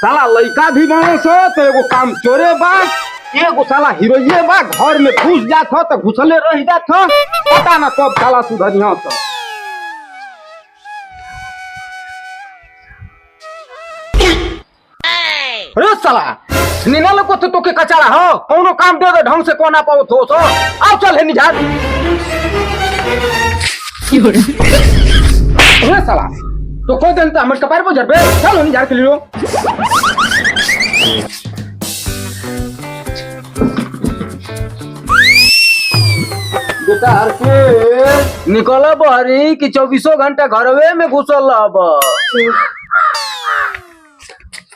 साला लड़का भी बने से तो एगो काम चोरे बा, एगो साला हीरोइए बा, घर में घुस जात हो तो घुसले रह जात हो, पता ना कब साला सुधरिया तो। अरे साला निना लोग तो के कचारा हो, कोनो काम दे दे ढंग से कोना पाओ थो सो, आओ चल है निजात। अरे साला तो कोई दिन तो हमर कपार पर झड़बे, चल हो निजात के लियो। बेकार के निकल बहरी कि 24 घंटा घरवे में घुसल रहब।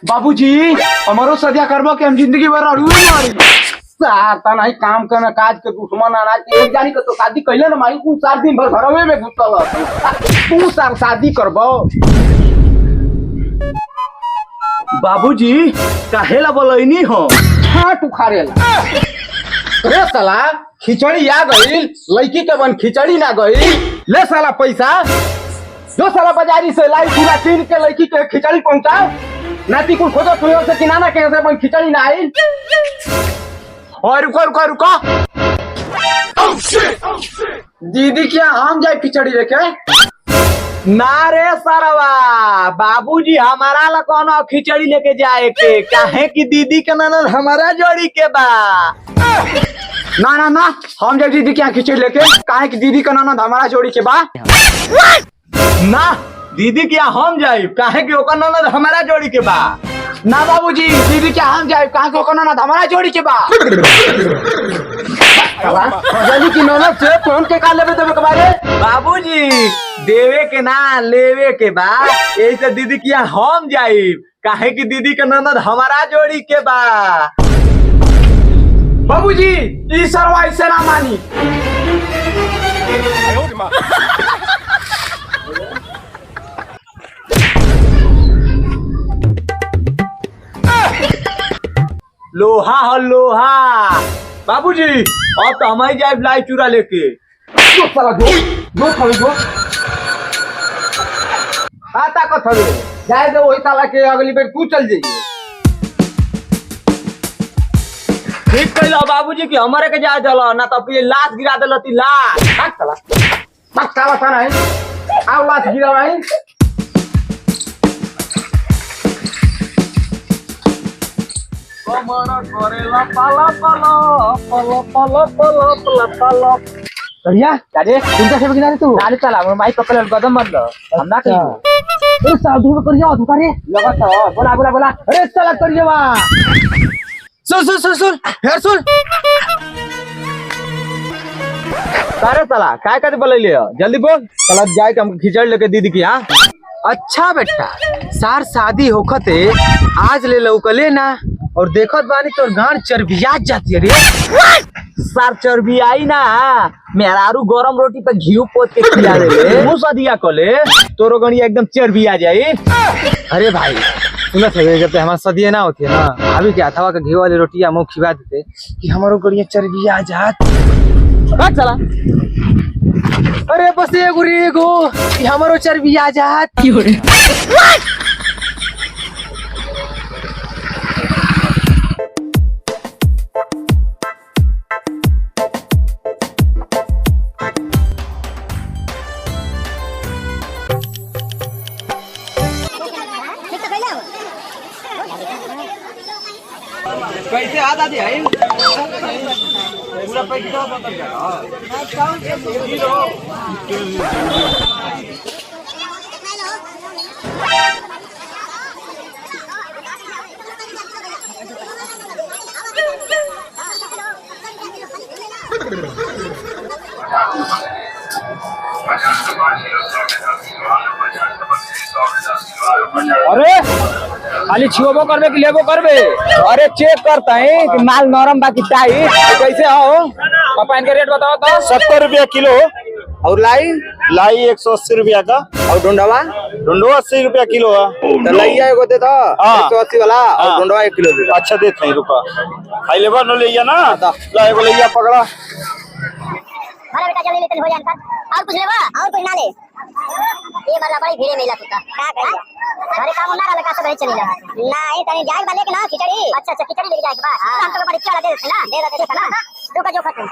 बाबूजी हमारो सदिया करबो के हम जिंदगी भर अड़ुए मारी साता नहीं काम करना काज के दुश्मन आना एक जानी के तो शादी कइले ना माई तू 4 दिन भर घरवे में घुसल तू सार शादी करबो। बाबूजी काहेला बोलैनी हो हां तू खारेला। अरे साला खिचड़ी आ गइल लड़की के बन खिचड़ी ना गइल ले साला पैसा जो साला बाजारी से लाई पूरा किन के लड़की के खिचड़ी पहुंचाओ नाती कुल खोजो तुयो से किनाना के से बन खिचड़ी ना आई। और रुको रुको रुको दीदी क्या हम जाए खिचड़ी लेके ना रे सरवा बाबूजी हमारा ला कोनो खिचड़ी लेके जाए के काहे कि दीदी के ननद हमारा जोड़ी के बा। ना ना ना हम जाए दीदी क्या खिचड़ी लेके काहे कि दीदी का ननद हमारा जोड़ी के बा ना दीदी क्या हम जाए काहे कि ओकर ननद हमारा जोड़ी के बा। ना बाबूजी दीदी क्या हम जाए काहे कि ओकर ननद हमारा जोड़ी के बा। जल्दी की ननद से फोन के का लेबे देबे के बारे बाबूजी देवे के ना लेवे के बा यही से दीदी क्या हम जाए काहे कि दीदी का ननद हमारा जोड़ी के बा। बाबूजी ई सरवा ऐसे ना मानी लोहा हो लोहा। बाबूजी अब तो हम ही जाए लाई चूरा लेके जो साला जो खड़े जो आता को थड़े जाए दे वही साला के अगली बेर तू चल जाइए। ठीक कहला बाबूजी कि हमारे के जाए चलो ना तो ये लाश गिरा देलती लाश भाग साला भाग साला सा नहीं आओ लाश गिरा नहीं। कमर करेला पाला पाला पाला पाला पाला पाला पाला बढ़िया जादे तुमका से किनारे तू नाले चला हम माई पकड़ गदम मत लो हम ना कहियो। अरे साधु में करियो धोखा रे लगा तो बोला बोला बोला अरे चला करियो वा सुन सुन सुन सुन हेर सुन सारे साला काय कहते बोले ले जल्दी बोल चला जाए के हम खिचड़ी लेके दीदी की। हां अच्छा बेटा सार शादी होखते आज ले लौकले ना और देखत बानी तोर गांड चर्बिया जाती है रे सार चर्बी आई ना मेहरारू गरम रोटी पे घी पोत के खिला दे मुंह सदिया कोले तोरो गणिया एकदम चर्बी आ जाई। अरे भाई सुना सके जब हमारा सदिया ना होती है ना भाभी के अथवा के घी वाली रोटियां मुंह खिला देते कि हमारो गणिया चर्बी आ जात भाग चला। अरे बस एगो रेगो कि हमारो चर्बी आ जात की हो रे कैसे आधा दे है पूरा पैसा बता अरे खाली छिओबो करबे कि लेबो करबे। अरे चेक करता है कि माल नरम बाकी टाइट कैसे हो पापा इनके रेट बताओ तो। 70 रुपया किलो और लाई लाई 180 रुपया का और ढूंढवा ढूंढो 80 रुपया किलो है तो लइया एगो दे दो 180 वाला और ढूंढवा 1 किलो दे। अच्छा देते हैं रुका आई लेबर नो ले ना ला एगो लइया पकड़ा बेटा जल्दी लेते हो जान और कुछ लेबा और कुछ ना ले ये वाला बड़ी भीड़े मेला कुत्ता का कहिया अरे काम ना रहले का से चली जा नहीं तनी जाए वाले के ना खिचड़ी अच्छा खिचड़ी लेके जाए के बाद हम तो बड़ी चला दे देते ना दे देते ना रुका जो खत्म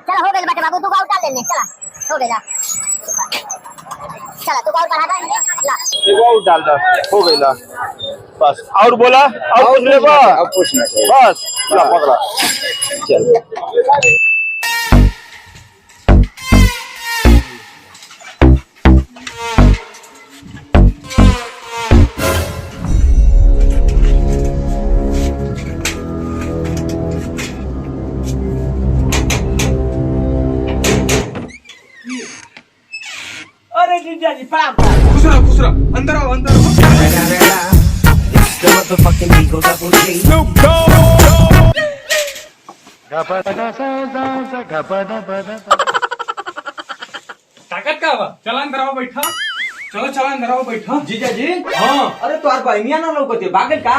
चल हो गए बेटा बाबू तू गाउट डाल लेने चला हो गया चला तू गाउट बढ़ा दे ला एगो और डाल दो हो गइला बस और बोला और कुछ लेबा अब पूछना बस ला पकड़ा चल अरे जीजा जी प्रणाम खुश रहो अंदर आओ ताकत का बा चला अंदर आओ बैठा चलो अंदर आओ बैठा जीजा जी हाँ अरे तोहार बहनिया ना लौकते भागल का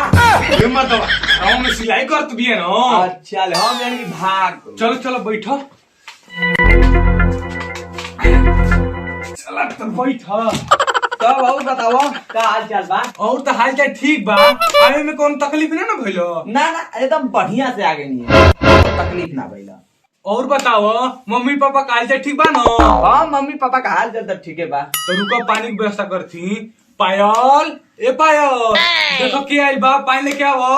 ये मत दवा गाँव में सिलाई कर तू भी है ना अच्छा ले हम यानी भाग चलो बैठो चला तो बैठा तब और बताओ का हाल चाल बा और तो हाल चाल ठीक बा आवे में कौन तकलीफ ना भइलो ना एकदम बढ़िया से आगे नहीं है तकलीफ ना भइला और बताओ मम्मी पापा का हाल चाल ठीक बा ना हाँ मम्मी पापा का हाल चाल तो ठीक है बा तो रुको पानी की व्यवस्था करती पायल ए पायल देखो के आइल बा पानी लेके आओ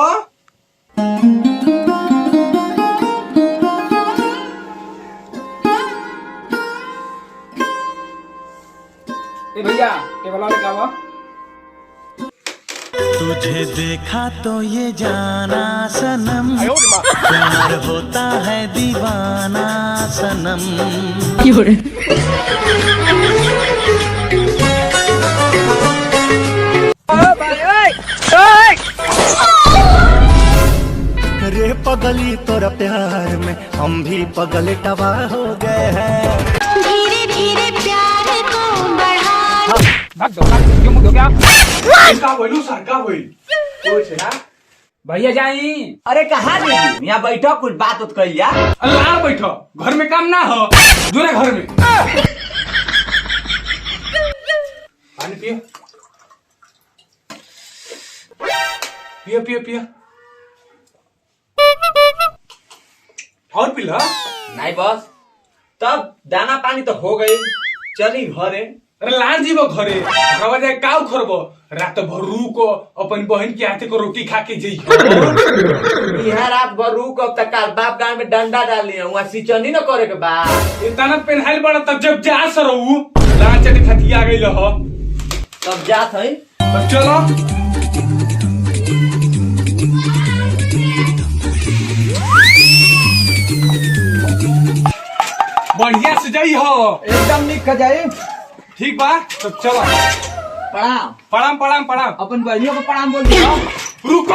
ए भैया टेबल वाले का बा तुझे देखा तो ये जाना सनम प्यार होता है दीवाना सनम रे पगली तोरा प्यार में हम भी पगल टवा हो गए हैं धीरे धीरे प्यार को बढ़ा भाग दो क्यों मुझे क्या का बोलू सर का बोल कुछ ना भैया जाई अरे कहाँ जी यहाँ बैठो कुछ बात उत कर जा अल्लाह बैठो घर में काम ना हो दूरे घर में पानी पियो पियो पियो पियो और पिला नहीं बस तब दाना पानी तो हो गई चली घरे अरे लाल जी वो घरे घरवा जाए काउ खरबो रात भर रुको अपन बहन के हाथे को रोटी खा के जई यहाँ रात भर रुक अब तक काल बाप गांव में डंडा डाली है वहाँ सिंचनी न करे के बाद इतना पेनहाइल बड़ा तब जब जा सरऊ लाल चटे खतिया गई हो तब जात है तब चलो बढ़िया से जाई हो एकदम निक का जाए ठीक बा तब चलो प्रणाम प्रणाम प्रणाम प्रणाम अपन बहनियों को प्रणाम बोल दिया रुको